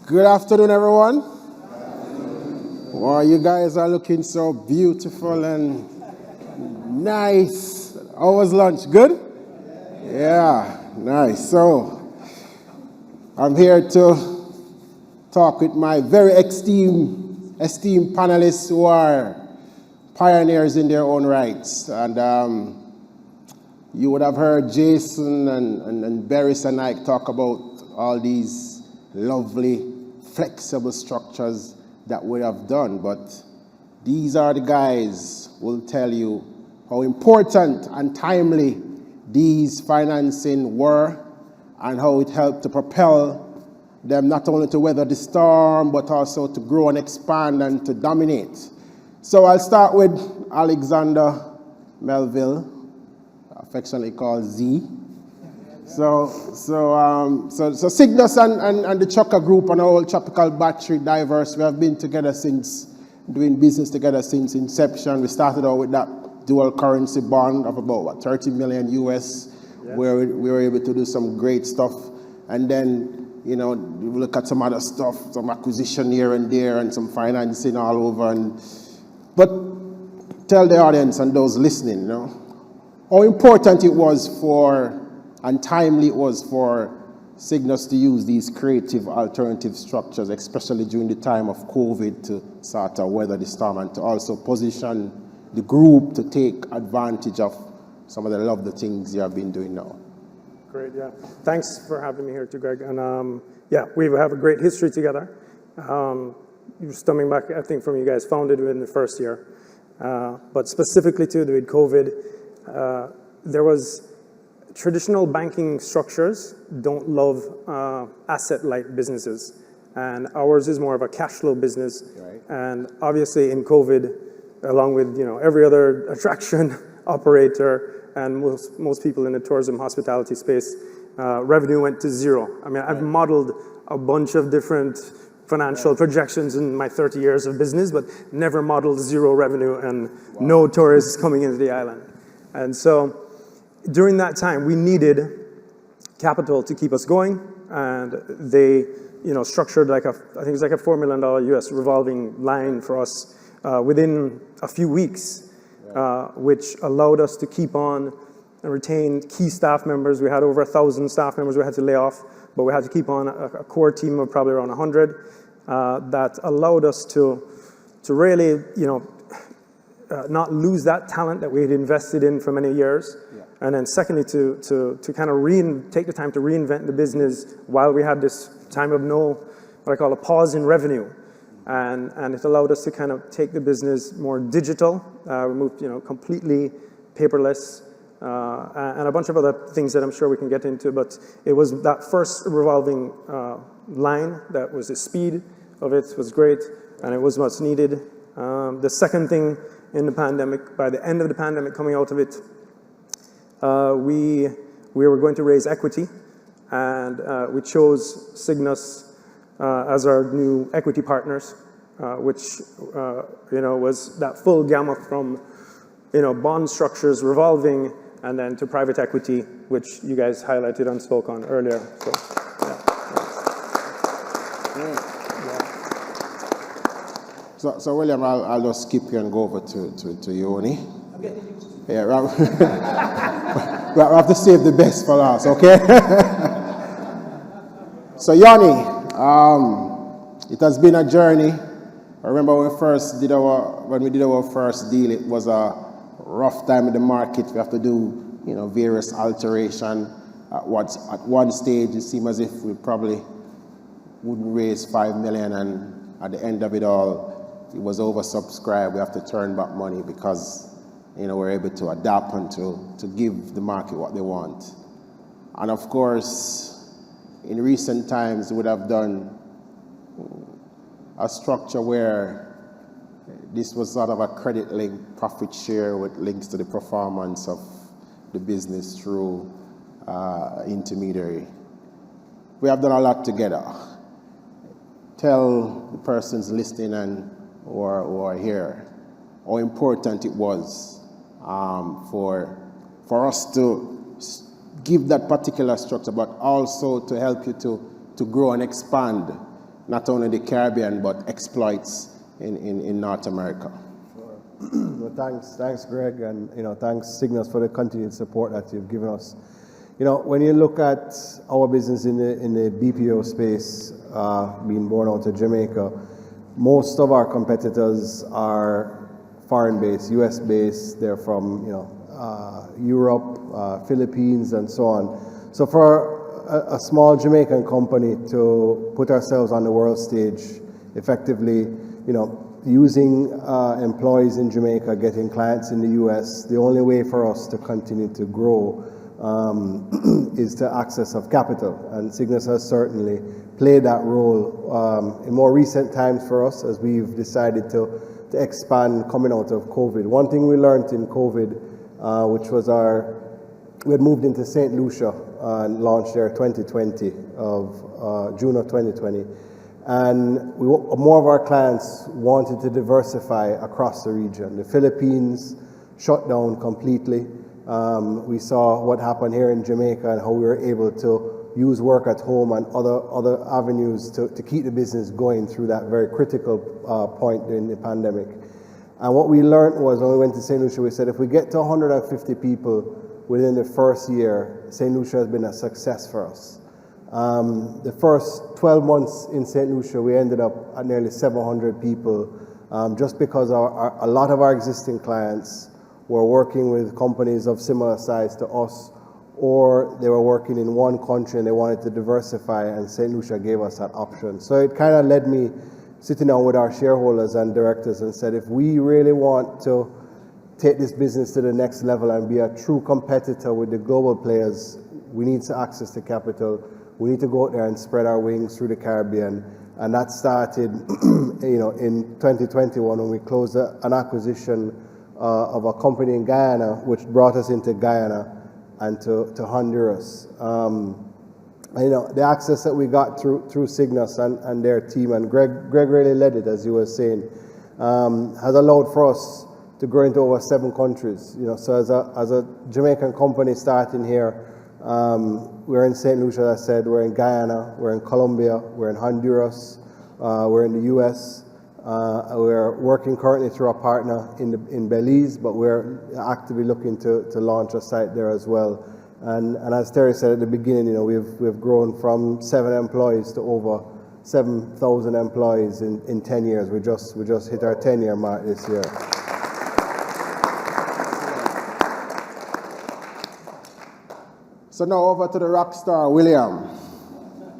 Good afternoon, everyone. Wow, you guys are looking so beautiful and nice. How was lunch? Good? Yeah, nice. So, I'm here to talk with my very esteemed panelists who are pioneers in their own rights. And you would have heard Jason and Beres and I talk about all these lovely, flexible structures that we have done, but these are the guys who will tell you how important and timely these financing were and how it helped to propel them not only to weather the storm, but also to grow and expand and to dominate. So I'll start with Alexander Melville, affectionately called Z. So Sygnus and the Chukka Group and our Tropical Battery Diverse, we have been together since, doing business together since inception. We started out with that dual currency bond of about, 30 million US, where we were able to do some great stuff. And then, we look at some other stuff, some acquisition here and there and some financing all over. But tell the audience and those listening, how important it was and timely it was for Sygnus to use these creative alternative structures, especially during the time of COVID, to sort of weather the storm and to also position the group to take advantage of some of the lovely things you have been doing now. Great, yeah. Thanks for having me here too, Greg. And we have a great history together. You're stemming back, I think, from you guys founded within the first year. But specifically too, with COVID, there was traditional banking structures don't love asset-light businesses, and ours is more of a cash flow business. Right. And obviously in COVID, along with every other attraction operator and most people in the tourism hospitality space, revenue went to zero. I mean, I've modeled a bunch of different financial projections in my 30 years of business, but never modeled zero revenue and no tourists coming into the island. And so during that time, we needed capital to keep us going, and they, structured I think it was like a $4 million US revolving line for us within a few weeks, which allowed us to keep on and retain key staff members. We had over 1,000 staff members we had to lay off, but we had to keep on a core team of probably around 100 that allowed us to really, not lose that talent that we had invested in for many years. Yeah. And then secondly, to kind of take the time to reinvent the business while we had this time of what I call a pause in revenue. And it allowed us to kind of take the business more digital, we moved, completely paperless, and a bunch of other things that I'm sure we can get into. But it was that first revolving line that was the speed of it was great, and it was what's needed. The second thing in the pandemic, by the end of the pandemic, coming out of it, we were going to raise equity, and we chose Sygnus as our new equity partners, which was that full gamut from bond structures, revolving, and then to private equity, which you guys highlighted and spoke on earlier. So, So William, I'll just skip you and go over to Yoni. Okay. Yeah, we have to save the best for last, okay? So Yoni, it has been a journey. I remember when we did our first deal, it was a rough time in the market. We have to do various alteration. At one stage, it seemed as if we probably wouldn't raise 5 million, and at the end of it all, it was oversubscribed. We have to turn back money because we're able to adapt and to give the market what they want. And of course, in recent times, we would have done a structure where this was sort of a credit link profit share with links to the performance of the business through intermediary. We have done a lot together. Tell the persons listening or here how important it was for us to give that particular structure, but also to help you to grow and expand not only the Caribbean, but exploits in North America. Well, thanks, Greg, and thanks, Sygnus, for the continued support that you've given us. When you look at our business in the BPO space, being born out of Jamaica, most of our competitors are foreign-based, US-based. They're from Europe, Philippines, and so on. So for a small Jamaican company to put ourselves on the world stage effectively, using employees in Jamaica, getting clients in the US, the only way for us to continue to grow is to access of capital. And Sygnus has certainly played that role in more recent times for us as we've decided to expand coming out of COVID. One thing we learned in COVID, which was we had moved into St. Lucia and launched there June of 2020. And more of our clients wanted to diversify across the region. The Philippines shut down completely. We saw what happened here in Jamaica and how we were able to use work at home and other avenues to keep the business going through that very critical point during the pandemic. And what we learned was when we went to St. Lucia, we said if we get to 150 people within the first year, St. Lucia has been a success for us. The first 12 months in St. Lucia, we ended up at nearly 700 people, just because a lot of our existing clients were working with companies of similar size to us, or they were working in one country and they wanted to diversify, and St. Lucia gave us that option. So it kind of led me sitting down with our shareholders and directors and said, if we really want to take this business to the next level and be a true competitor with the global players, we need to access the capital. We need to go out there and spread our wings through the Caribbean. And that started in 2021 when we closed an acquisition of a company in Guyana, which brought us into Guyana and to Honduras. The access that we got through Sygnus and their team, and Greg really led it, as you were saying, has allowed for us to grow into over 7 countries. So as a Jamaican company starting here, we're in St. Lucia, as I said, we're in Guyana, we're in Colombia, we're in Honduras, we're in the US. We're working currently through a partner in Belize, but we're actively looking to launch a site there as well. And as Terry said at the beginning, we've grown from 7 employees to over 7,000 employees in 10 years. We just hit our 10-year mark this year. So now over to the rock star, William.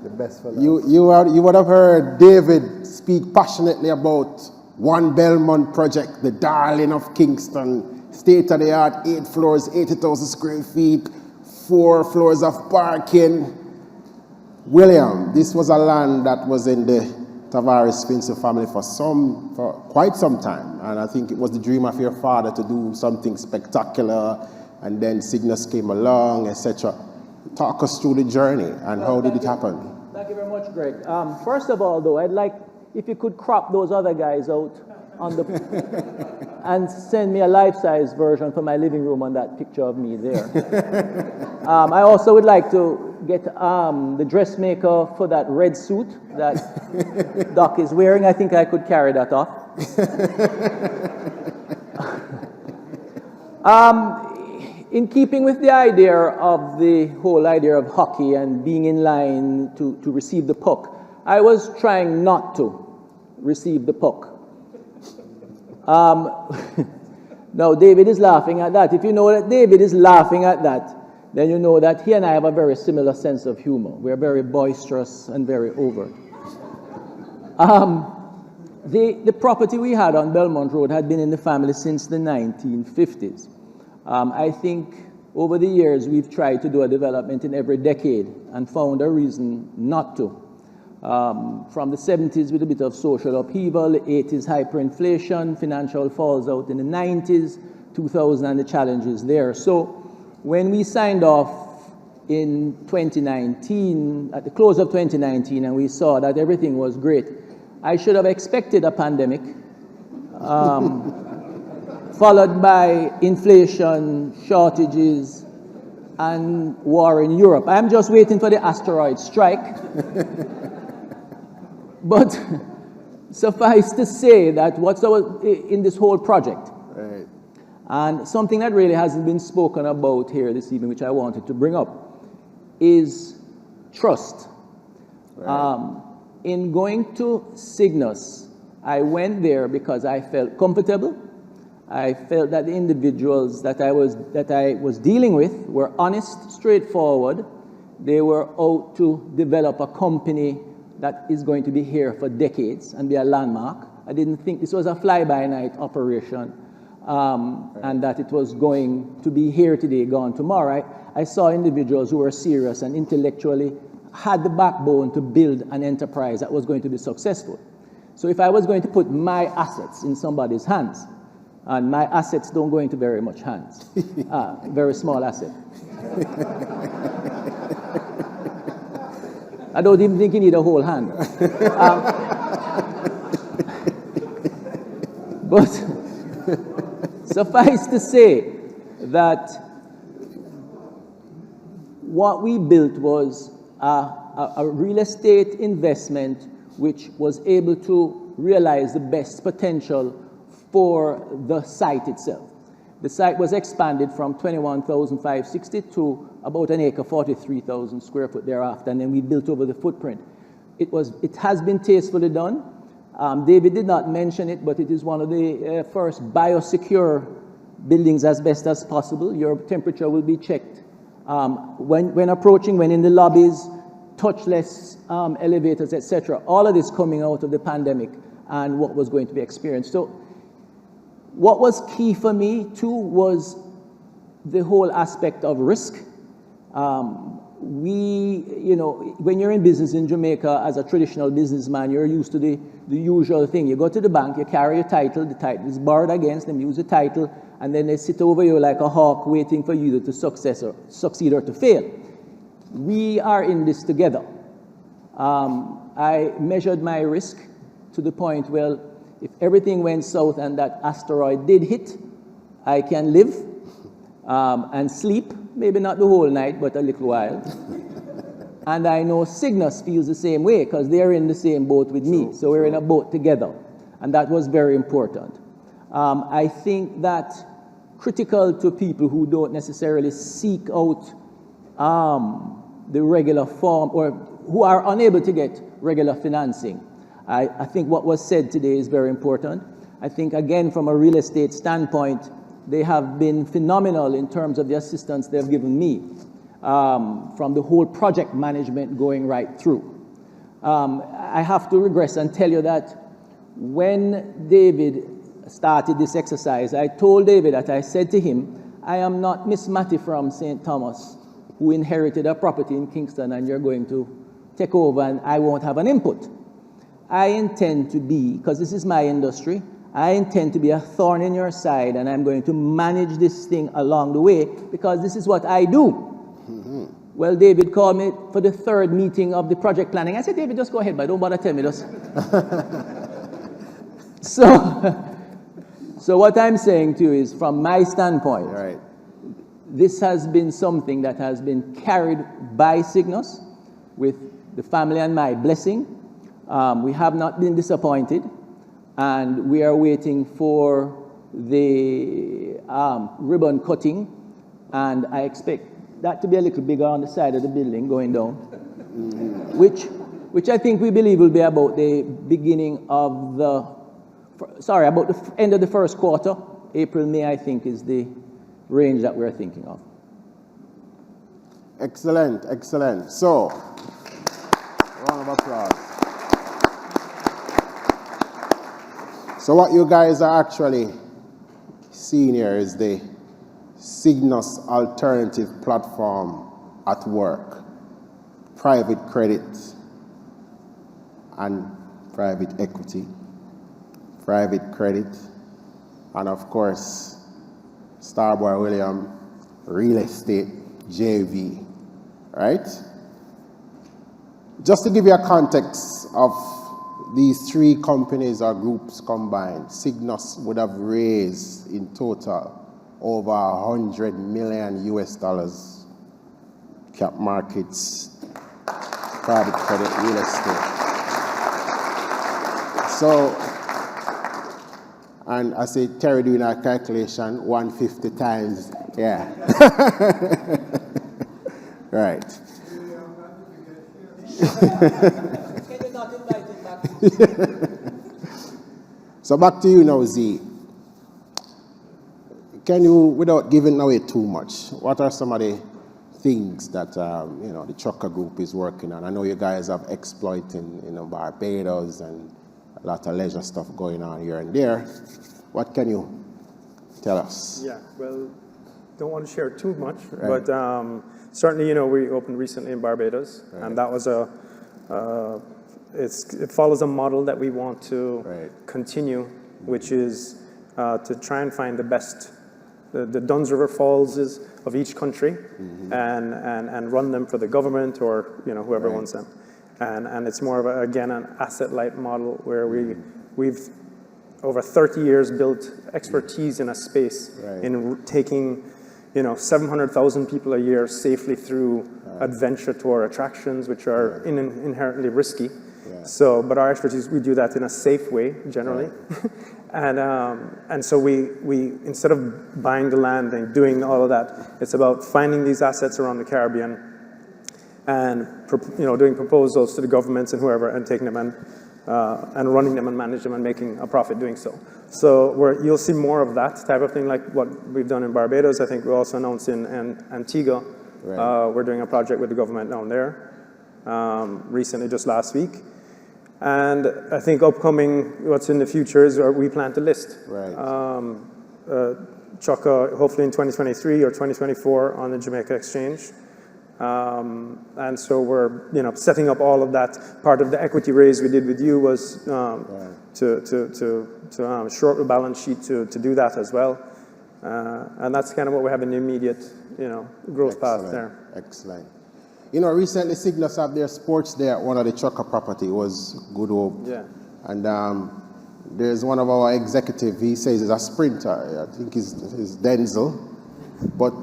The best for you would have heard David speak passionately about One Belmont project, the darling of Kingston, state-of-the-art, 8 floors, 80,000 square feet, 4 floors of parking. William, this was a land that was in the Tavares-Spencer family for quite some time, and I think it was the dream of your father to do something spectacular, and then Sygnus came along, etc. Talk us through the journey and how did it happen? Thank you very much, Greg. First of all, though, I'd like if you could crop those other guys out on the and send me a life-size version for my living room on that picture of me there. I also would like to get the dressmaker for that red suit that Doc is wearing. I think I could carry that off. In keeping with the idea of the whole idea of hockey and being in line to receive the puck, I was trying not to receive the puck. No, David is laughing at that. If you know that David is laughing at that, then you know that he and I have a very similar sense of humor. We're very boisterous and very overt. The property we had on Belmont Road had been in the family since the 1950s. I think over the years we've tried to do a development in every decade and found a reason not to. From the 70s with a bit of social upheaval, the 80s hyperinflation, financial falls out in the 90s, 2000 and the challenges there. So when we signed off in 2019, at the close of 2019, and we saw that everything was great, I should have expected a pandemic, followed by inflation, shortages, and war in Europe. I'm just waiting for the asteroid strike. But suffice to say that what's in this whole project, Right. and something that really hasn't been spoken about here this evening, which I wanted to bring up, is trust. Right. In going to Sygnus, I went there because I felt comfortable. I felt that the individuals that I was dealing with were honest, straightforward. They were out to develop a company that is going to be here for decades and be a landmark. I didn't think this was a fly-by-night operation, and that it was going to be here today, gone tomorrow. I saw individuals who were serious and intellectually had the backbone to build an enterprise that was going to be successful. So if I was going to put my assets in somebody's hands, and my assets don't go into very much hands, very small asset. I don't even think you need a whole hand. But suffice to say that what we built was a real estate investment which was able to realize the best potential for the site itself. The site was expanded from 21,560 to about an acre, 43,000 square foot thereafter, and then we built over the footprint. It has been tastefully done. David did not mention it, but it is one of the first biosecure buildings as best as possible. Your temperature will be checked when approaching, when in the lobbies, touchless elevators, etc. All of this coming out of the pandemic and what was going to be experienced. So what was key for me too was the whole aspect of risk. When you're in business in Jamaica as a traditional businessman, you're used to the usual thing. You go to the bank, you carry your title, the title is borrowed against them, use the title, and then they sit over you like a hawk waiting for you to succeed or to fail. We are in this together. I measured my risk to the point, well, if everything went south and that asteroid did hit, I can live and sleep, maybe not the whole night, but a little while. And I know Sygnus feels the same way because they're in the same boat with me. So we're in a boat together. And that was very important. I think that critical to people who don't necessarily seek out the regular form or who are unable to get regular financing. I think what was said today is very important. I think, again, from a real estate standpoint, they have been phenomenal in terms of the assistance they've given me, from the whole project management going right through. I have to regress and tell you that when David started this exercise, I told David that I said to him, I am not Miss Matty from St. Thomas, who inherited a property in Kingston and you're going to take over and I won't have an input. I intend to be, because this is my industry, I intend to be a thorn in your side and I'm going to manage this thing along the way because this is what I do. Mm-hmm. Well, David called me for the third meeting of the project planning. I said, David, just go ahead, but don't bother telling me this. So what I'm saying to you is, from my standpoint, Right. This has been something that has been carried by Sygnus with the family and my blessing. We have not been disappointed, and we are waiting for the ribbon cutting, and I expect that to be a little bigger on the side of the building going down, which I think we believe will be about the beginning of about the end of the first quarter. April, May, I think, is the range that we're thinking of. Excellent, excellent. So, round of applause. So what you guys are actually seeing here is the Sygnus alternative platform at work. Private credit and private equity. Private credit, and of course, Starboy William Real Estate JV, right? Just to give you a context of these three companies or groups combined, Sygnus would have raised in total over $100 million US dollars, cap markets, private credit, real estate. So, and I say Terry doing our calculation, 150 times, yeah. Right. Can you not invite him back? So back to you now, Z. Can you, without giving away too much, what are some of the things that the Trucker Group is working on? I know you guys have exploit in Barbados and a lot of leisure stuff going on here and there. What can you tell us? Yeah, well, don't want to share too much, Right. but certainly, we opened recently in Barbados, Right. and that was it follows a model that we want to Right. continue, which is to try and find the best, the Duns River Falls of each country, and run them for the government or whoever Right. wants them, and it's more of again an asset-light model where we've over 30 years built expertise in a space Right. in taking 700,000 people a year safely through adventure tour attractions, which are inherently risky. Yeah. So, but our expertise, we do that in a safe way generally. And so we instead of buying the land and doing all of that, it's about finding these assets around the Caribbean and doing proposals to the governments and whoever and taking them and running them and manage them and making a profit doing so. So you'll see more of that type of thing, like what we've done in Barbados. I think we also announced in Antigua. Right. We're doing a project with the government down there recently, just last week. And I think upcoming, what's in the future is we plan to list. Right. Chukka, hopefully in 2023 or 2024 on the Jamaica Exchange. And so we're, setting up all of that. Part of the equity raise we did with you was to short the balance sheet to do that as well. And that's kind of what we have in the immediate, growth path there. Excellent. Recently Sygnus have their sports day at one of the trucker property. It was Good Hope. Yeah. And there's one of our executive, he says he's a sprinter. I think he's Denzel. But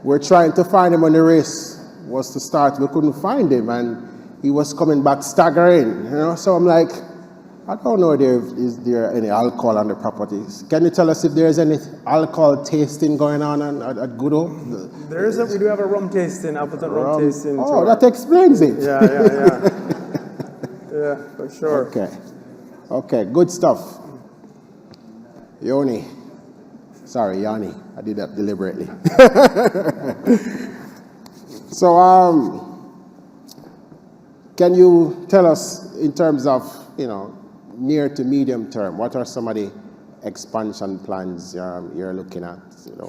we're trying to find him when the race was to start. We couldn't find him, and he was coming back staggering. So I'm like, I don't know is there any alcohol on the properties. Can you tell us if there's any alcohol tasting going on at Good Hope? We do have a rum tasting, Appleton rum tasting. Oh, tour. that explains it. Yeah. Yeah, for sure. Okay, good stuff. Yoni. Sorry, Yanni. I did that deliberately. So, can you tell us in terms of, near to medium term, what are some of the expansion plans you're looking at?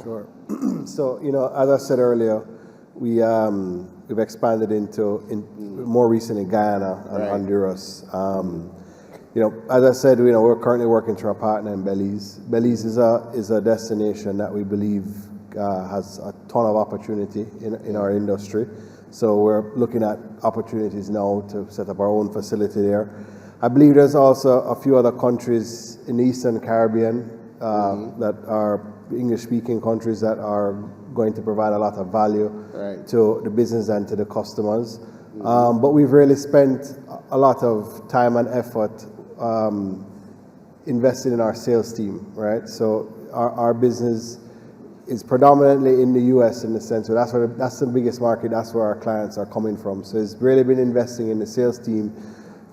Sure. So, as I said earlier, we've expanded into more recently Guyana and Right. Honduras. As I said, we're currently working through a partner in Belize. Belize is a destination that we believe has a ton of opportunity in our industry. So we're looking at opportunities now to set up our own facility there. I believe there's also a few other countries in the Eastern Caribbean that are English-speaking countries that are going to provide a lot of value Right. to the business and to the customers. But we've really spent a lot of time and effort investing in our sales team, right? So our business is predominantly in the U.S. in the sense where that's the biggest market, that's where our clients are coming from. So it's really been investing in the sales team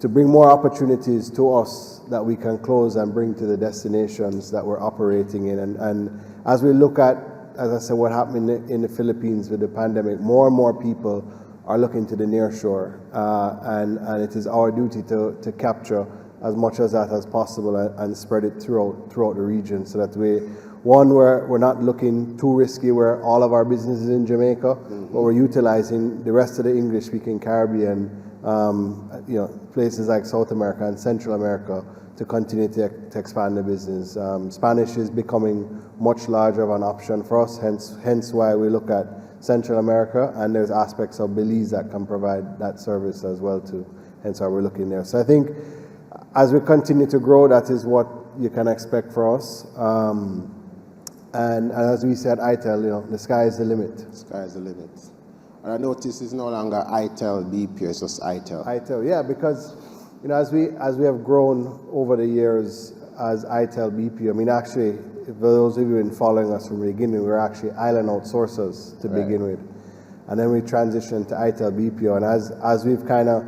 to bring more opportunities to us that we can close and bring to the destinations that we're operating in. And as we look at, as I said, what happened in the Philippines with the pandemic, more and more people are looking to the near shore, and it is our duty to capture as much of that as possible and spread it throughout the region, so that we're not looking too risky where all of our business is in Jamaica, but we're utilizing the rest of the English-speaking Caribbean, places like South America and Central America to continue to expand the business. Spanish is becoming much larger of an option for us, hence why we look at Central America, and there's aspects of Belize that can provide that service as well too, hence why we're looking there. So I think as we continue to grow, that is what you can expect from us. And as we said, ITEL, the sky is the limit. The sky is the limit. And I notice it's no longer ITEL BP, it's just ITEL. ITEL, yeah, because You know, as we have grown over the years as ITEL BPO, I mean, actually, for those of you who've been following us from the beginning, we were actually island outsourcers to begin with. And then we transitioned to ITEL BPO. And as we've kind of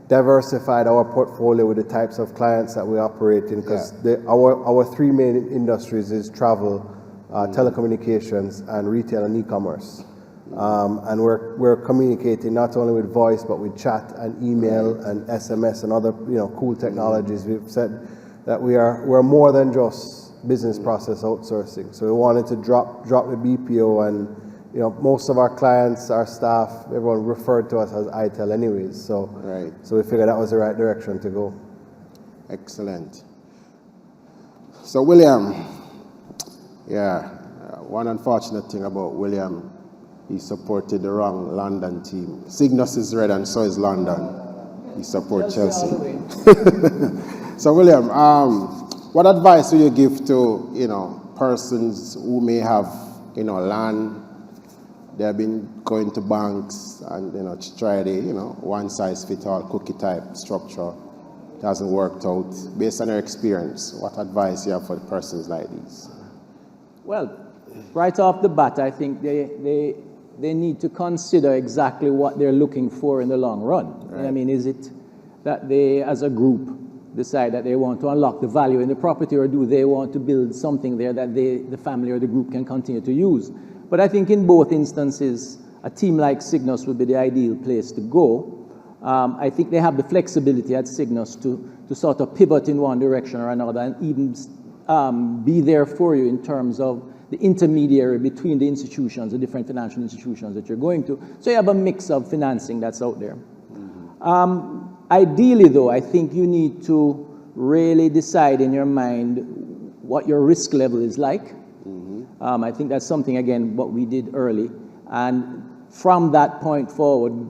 diversified our portfolio with the types of clients that we operate in, because our three main industries is travel, telecommunications, and retail and e-commerce. And we're communicating not only with voice, but with chat and email and SMS and other cool technologies. We've said that we're more than just business process outsourcing. So we wanted to drop the BPO, and most of our clients, our staff, everyone referred to us as ITEL anyways. So so we figured that was the right direction to go. Excellent. So William, one unfortunate thing about William, he supported the wrong London team. Sygnus is red and so is London. He supports Chelsea. So William, what advice do you give to persons who may have land? They have been going to banks and to try the one size fits all cookie type structure. It hasn't worked out. Based on your experience, what advice do you have for persons like these? Well, right off the bat, I think they need to consider exactly what they're looking for in the long run. Right. I mean, is it that they, as a group, decide that they want to unlock the value in the property, or do they want to build something there that the family or the group can continue to use? But I think in both instances, a team like Sygnus would be the ideal place to go. I think they have the flexibility at Sygnus to sort of pivot in one direction or another, and even be there for you in terms of the intermediary between the institutions, the different financial institutions that you're going to. So you have a mix of financing that's out there. Ideally, though, I think you need to really decide in your mind what your risk level is like. I think that's something, again, what we did early. And from that point forward,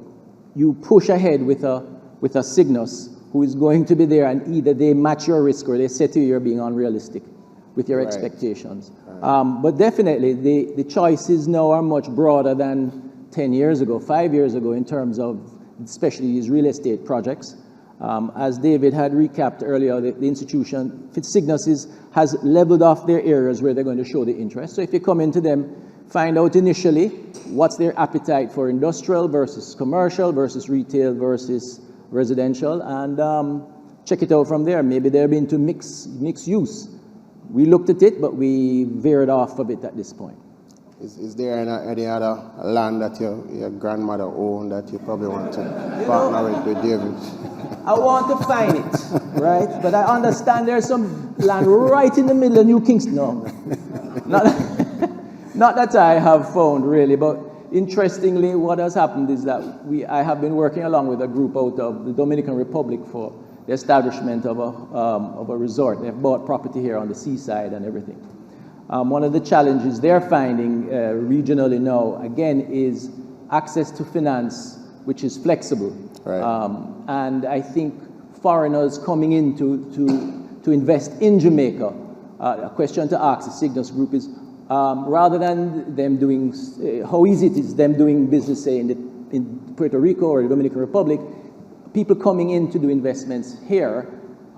you push ahead with a Sygnus who is going to be there, and either they match your risk or they say to you you're being unrealistic with your expectations. But definitely, the choices now are much broader than 10 years ago, 5 years ago, in terms of especially these real estate projects. As David had recapped earlier, the institution, Sygnus has leveled off their areas where they're going to show the interest. So if you come into them, find out initially what's their appetite for industrial versus commercial versus retail versus residential, and check it out from there. Maybe they're into mixed use. We looked at it, but we veered off of it at this point. Is there any other land that your grandmother owned that you probably want to partner with David? I want to find it, right? But I understand there's some land right in the middle of New Kingston. No, not that I have found, really. But interestingly, what has happened is that I have been working along with a group out of the Dominican Republic for the establishment of a resort. They've bought property here on the seaside and everything. One of the challenges they're finding regionally now, again, is access to finance, which is flexible. Right. And I think foreigners coming in to invest in Jamaica, a question to ask the Sygnus Group is, rather than them doing, how easy it is them doing business, say, in Puerto Rico or the Dominican Republic, people coming in to do investments here,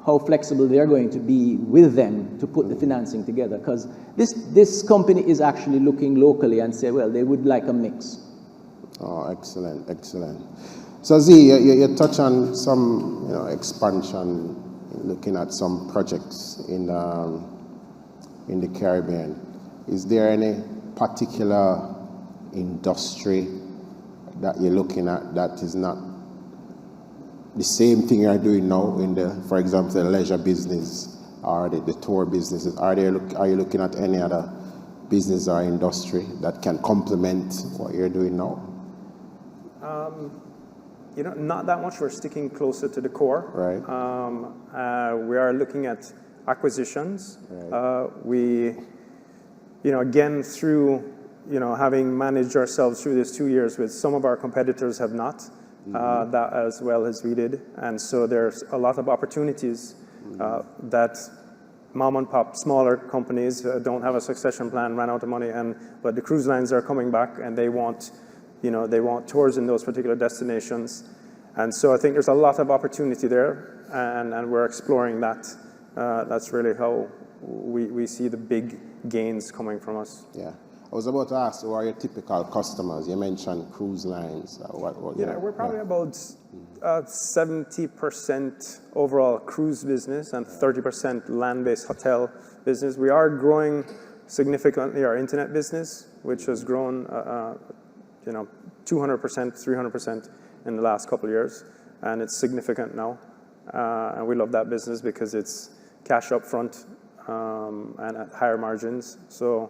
how flexible they're going to be with them to put the financing together. Because this company is actually looking locally and say, well, they would like a mix. Oh, excellent, excellent. So Z, you touch on some expansion, looking at some projects in the Caribbean. Is there any particular industry that you're looking at that is not the same thing you're doing now in for example, the leisure business or the tour businesses? Are you looking at any other business or industry that can complement what you're doing now? Not that much. We're sticking closer to the core. Right. We are looking at acquisitions. Right. We, again, through, having managed ourselves through this 2 years, with some of our competitors have not. That as well as we did, and so there's a lot of opportunities that mom and pop smaller companies don't have a succession plan, ran out of money, but the cruise lines are coming back and they want tours in those particular destinations, And so I think there's a lot of opportunity there, and we're exploring that. That's really how we see the big gains coming from us. Yeah. I was about to ask, who are your typical customers? You mentioned cruise lines. We're probably about 70% overall cruise business and 30% land-based hotel business. We are growing significantly our internet business, which has grown 200%, 300% in the last couple of years, and it's significant now. And we love that business because it's cash up front and at higher margins. So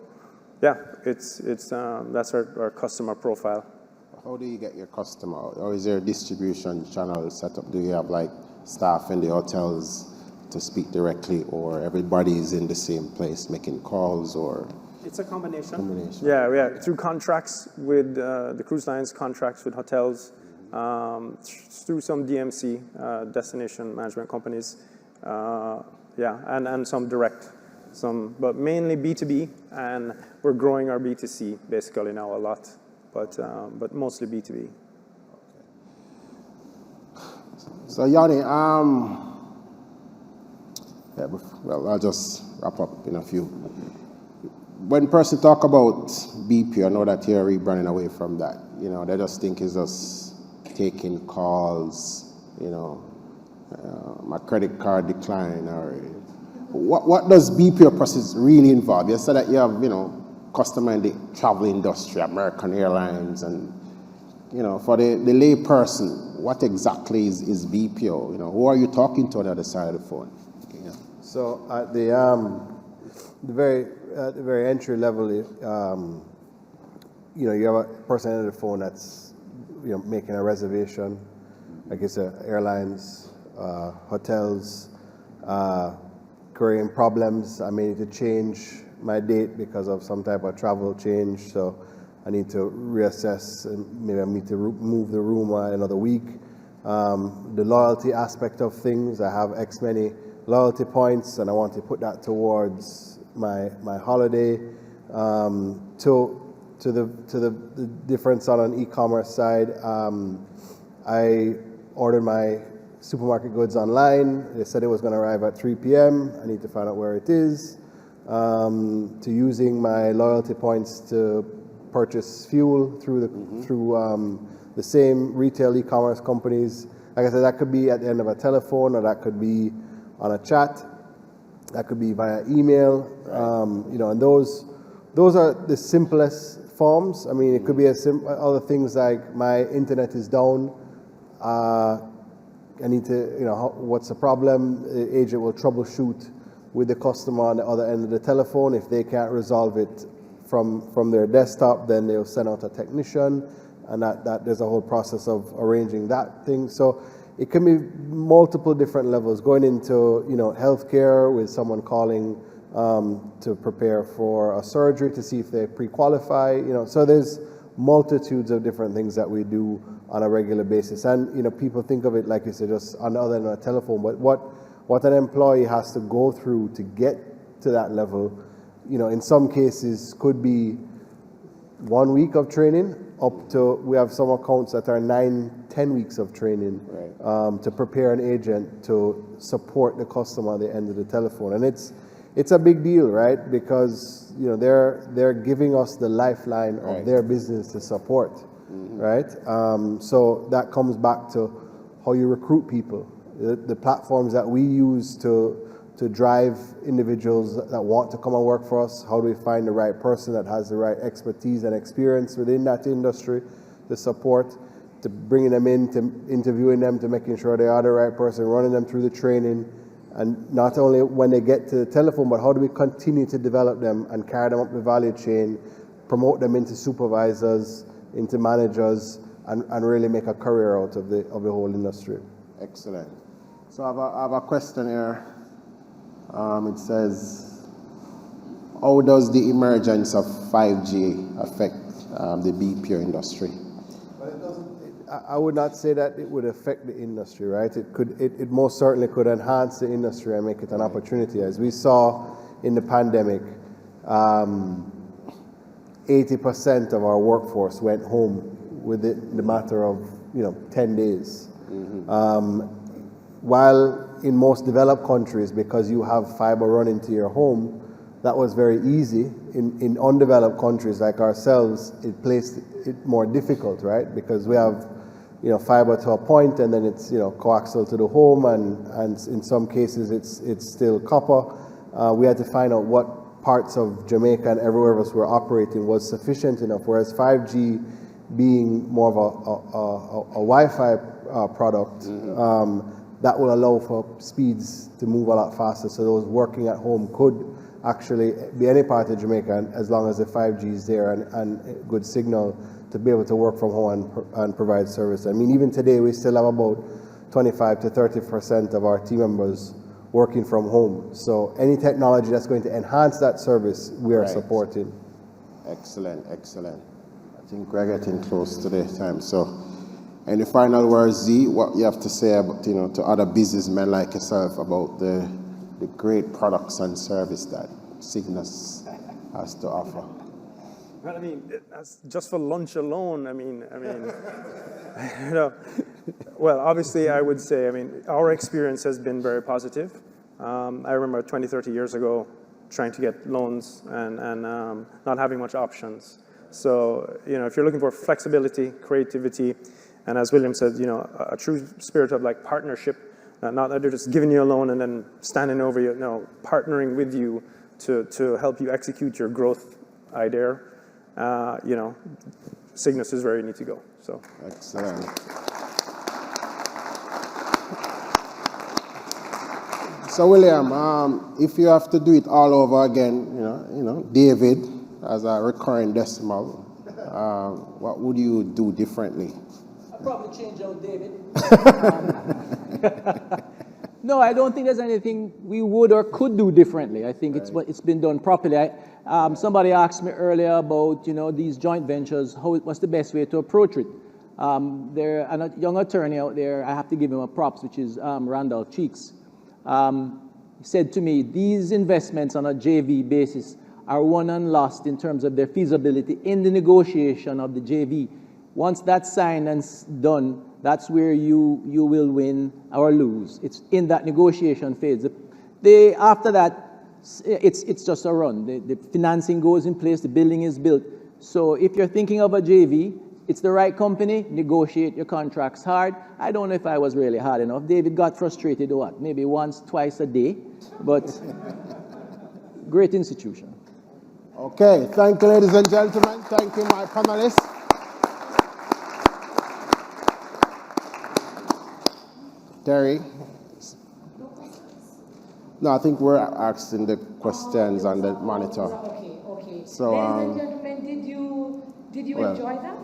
yeah, it's that's our customer profile. How do you get your customer? Or is there a distribution channel set up? Do you have like staff in the hotels to speak directly, or everybody's in the same place making calls, or? It's a combination. Yeah, through contracts with the cruise lines, contracts with hotels, through some DMC, destination management companies, and some direct. But mainly B2B, and we're growing our B2C basically now a lot, but mostly B2B. So Yanni, well, I'll just wrap up in a few. When person talk about BP, I know that you're rebranding away from that. They just think it's just taking calls, my credit card decline, or what does BPO process really involve? You said that you have, customer in the travel industry, American Airlines, and, for the lay person, what exactly is BPO? Who are you talking to on the other side of the phone? Yeah. So at the very entry level, you have a person on the phone that's, making a reservation, like I said, airlines, hotels, creating problems. I may need to change my date because of some type of travel change, so I need to reassess, and maybe I need to move the room another week. The loyalty aspect of things, I have X many loyalty points and I want to put that towards my holiday. To the difference on an e-commerce side, I ordered my supermarket goods online. They said it was going to arrive at 3 p.m. I need to find out where it is. To using my loyalty points to purchase fuel through the same retail e-commerce companies. Like I said, that could be at the end of a telephone, or that could be on a chat. That could be via email. Right. And those are the simplest forms. I mean, it could be other things like my internet is down. I need to, what's the problem? The agent will troubleshoot with the customer on the other end of the telephone. If they can't resolve it from their desktop, then they'll send out a technician, and that there's a whole process of arranging that thing. So it can be multiple different levels, going into healthcare with someone calling to prepare for a surgery to see if they pre-qualify. So there's multitudes of different things that we do on a regular basis, and people think of it like you said, just on the other end of a telephone. But what an employee has to go through to get to that level, in some cases could be 1 week of training, up to, we have some accounts that are 9-10 weeks of training. Right. To prepare an agent to support the customer at the end of the telephone. And it's a big deal, right? Because they're giving us the lifeline of their business to support, right? So that comes back to how you recruit people, the platforms that we use to drive individuals that want to come and work for us. How do we find the right person that has the right expertise and experience within that industry to support, to bringing them in, to interviewing them, to making sure they are the right person, running them through the training, and not only when they get to the telephone, but how do we continue to develop them and carry them up the value chain, promote them into supervisors, into managers, and really make a career out of the whole industry. Excellent. So I have a question here. It says, how does the emergence of 5G affect the BPO industry? Well, it doesn't. I would not say that it would affect the industry, right? It most certainly could enhance the industry and make it an opportunity. As we saw in the pandemic, 80% of our workforce went home within the matter of 10 days. While in most developed countries, because you have fiber running to your home, that was very easy. In undeveloped countries like ourselves, it placed it more difficult, right? Because we have, fiber to a point, and then it's, coaxial to the home, and in some cases it's still copper. We had to find out what parts of Jamaica and everywhere else we're operating was sufficient enough, whereas 5G being more of a Wi-Fi product, that will allow for speeds to move a lot faster, so those working at home could actually be any part of Jamaica, as long as the 5G is there and good signal to be able to work from home and provide service. I mean, even today we still have about 25 to 30% of our team members working from home. So any technology that's going to enhance that service, we are supporting. Excellent, excellent. I think we're getting close to the time. So, any final words, Z, what you have to say about, to other businessmen like yourself about the great products and service that Sygnus has to offer? Well, I mean, that's just for lunch alone. I mean, well, obviously, I would say, our experience has been very positive. I remember 20, 30 years ago trying to get loans and not having much options. So, if you're looking for flexibility, creativity, and as William said, a true spirit of like partnership, not that they're just giving you a loan and then standing over you, no, partnering with you to help you execute your growth idea, Sygnus is where you need to go. So excellent. So William, if you have to do it all over again, David as a recurring decimal, what would you do differently? I'd probably change out David. No, I don't think there's anything we would or could do differently. I think it's been done properly. Somebody asked me earlier about these joint ventures. What's the best way to approach it? There a young attorney out there. I have to give him a props, which is Randall Cheeks. He said to me, these investments on a JV basis are won and lost in terms of their feasibility in the negotiation of the JV. Once that's signed and done, that's where you will win or lose. It's in that negotiation phase. After that, it's just a run. The financing goes in place, the building is built. So if you're thinking of a JV, it's the right company, negotiate your contracts hard. I don't know if I was really hard enough. David got frustrated, maybe once, twice a day, but great institution. Okay, thank you, ladies and gentlemen. Thank you, my panelists. Terry? No, I think we're asking the questions on the monitor. Okay. So, ladies and gentlemen, did you enjoy that?